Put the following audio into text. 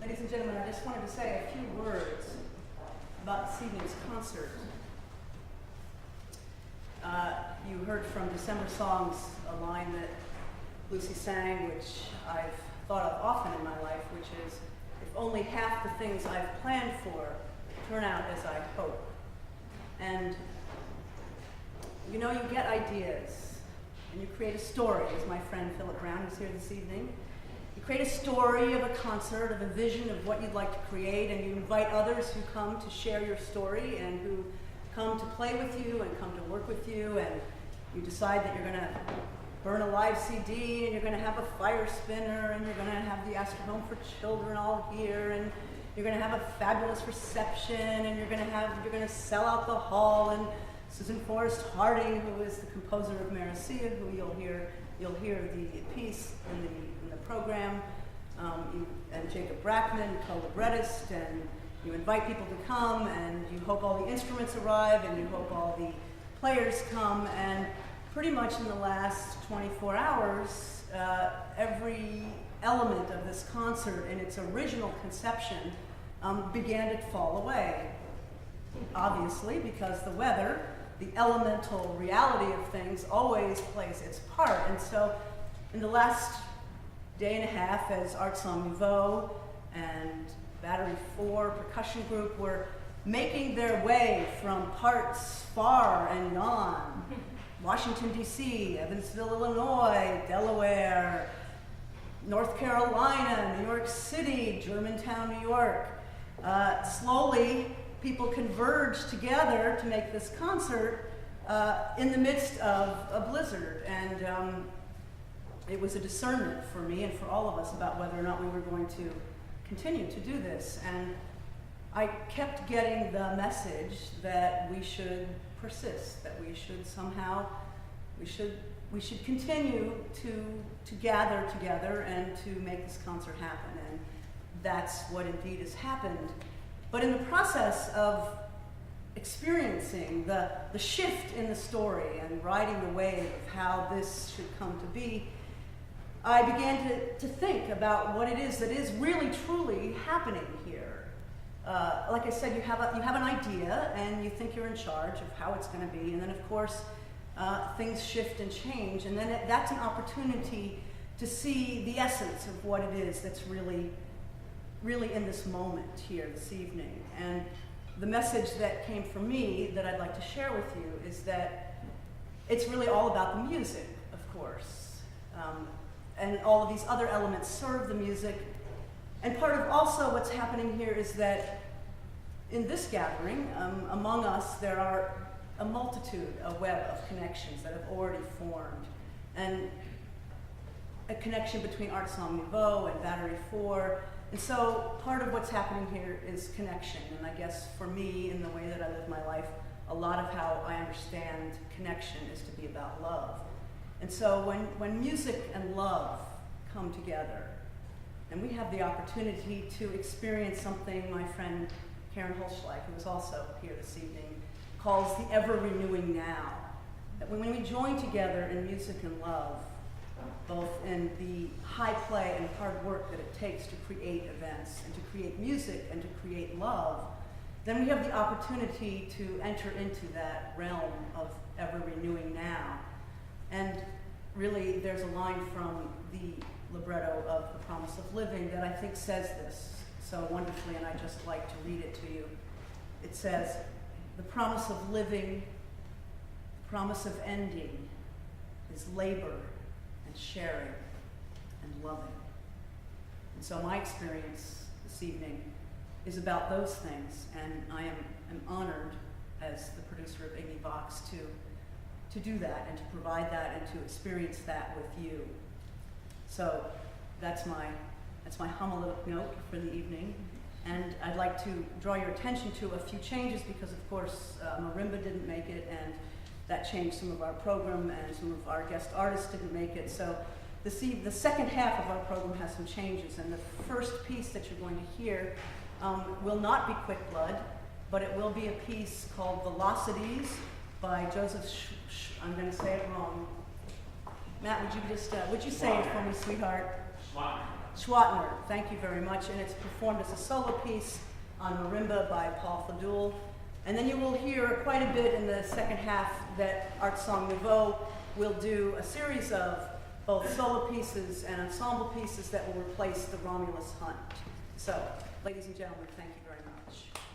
Ladies and gentlemen, I just wanted to say a few words about this evening's concert. You heard from December Songs a line that Lucy sang, which I've thought of often in my life, which is, if only half the things I've planned for turn out as I hope. And you know, you get ideas, and you create a story, as my friend Philip Brown is here this evening. You create a story of a concert, of a vision of what you'd like to create, and you invite others who come to share your story and who come to play with you and come to work with you, and you decide that you're going to burn a live CD, and you're going to have a fire spinner, and you're going to have the Astrodome for Children all here, and you're going to have a fabulous reception, and you're going to sell out the hall, and Susan Forrest Harding, who is the composer of Marcia, who you'll hear the piece in the program, and Jacob Brackman, co-librettist, and you invite people to come, and you hope all the instruments arrive, and you hope all the players come, and pretty much in the last 24 hours, every element of this concert in its original conception began to fall away. Obviously, because the weather, the elemental reality of things, always plays its part. And so in the last day and a half, as Ensemble Nouveau and Battery 4 percussion group were making their way from parts far and yon, Washington, D.C., Evansville, Illinois, Delaware, North Carolina, New York City, Germantown, New York, slowly people converged together to make this concert in the midst of a blizzard. And it was a discernment for me and for all of us about whether or not we were going to continue to do this. And I kept getting the message that we should persist, that we should somehow, we should continue to gather together and to make this concert happen. And that's what indeed has happened. But in the process of experiencing the shift in the story and riding the wave of how this should come to be, I began to think about what it is that is really truly happening here. Like I said, you have an idea and you think you're in charge of how it's going to be, and then of course things shift and change, and then that's an opportunity to see the essence of what it is that's really in this moment here this evening. And the message that came from me that I'd like to share with you is that it's really all about the music, of course. And all of these other elements serve the music. And part of also what's happening here is that in this gathering, among us, there are a multitude, a web of connections that have already formed. And a connection between Ensemble Nouveau and Battery 4. And so part of what's happening here is connection. And I guess for me, in the way that I live my life, a lot of how I understand connection is to be about love. And so when music and love come together, and we have the opportunity to experience something my friend Karen Holschlag, who is also here this evening, calls the ever-renewing now. That when we join together in music and love, both in the high play and hard work that it takes to create events and to create music and to create love, then we have the opportunity to enter into that realm of ever-renewing now. And really, there's a line from the libretto of The Promise of Living that I think says this so wonderfully, and I just like to read it to you. It says, "The promise of living, the promise of ending is labor and sharing and loving." And so my experience this evening is about those things, and I am honored as the producer of IgniVox to do that and to provide that and to experience that with you. So that's my homiletic note for the evening. And I'd like to draw your attention to a few changes because, of course, marimba didn't make it, and that changed some of our program, and some of our guest artists didn't make it. So the second half of our program has some changes, and the first piece that you're going to hear will not be Quick Blood, but it will be a piece called Velocities by Joseph I'm going to say it wrong. Matt, would you say it for me, sweetheart? Schwatner, thank you very much, and it's performed as a solo piece on marimba by Paul Fadul. And then you will hear quite a bit in the second half that Art Song Nouveau will do a series of both solo pieces and ensemble pieces that will replace the Romulus Hunt. So, ladies and gentlemen, thank you very much.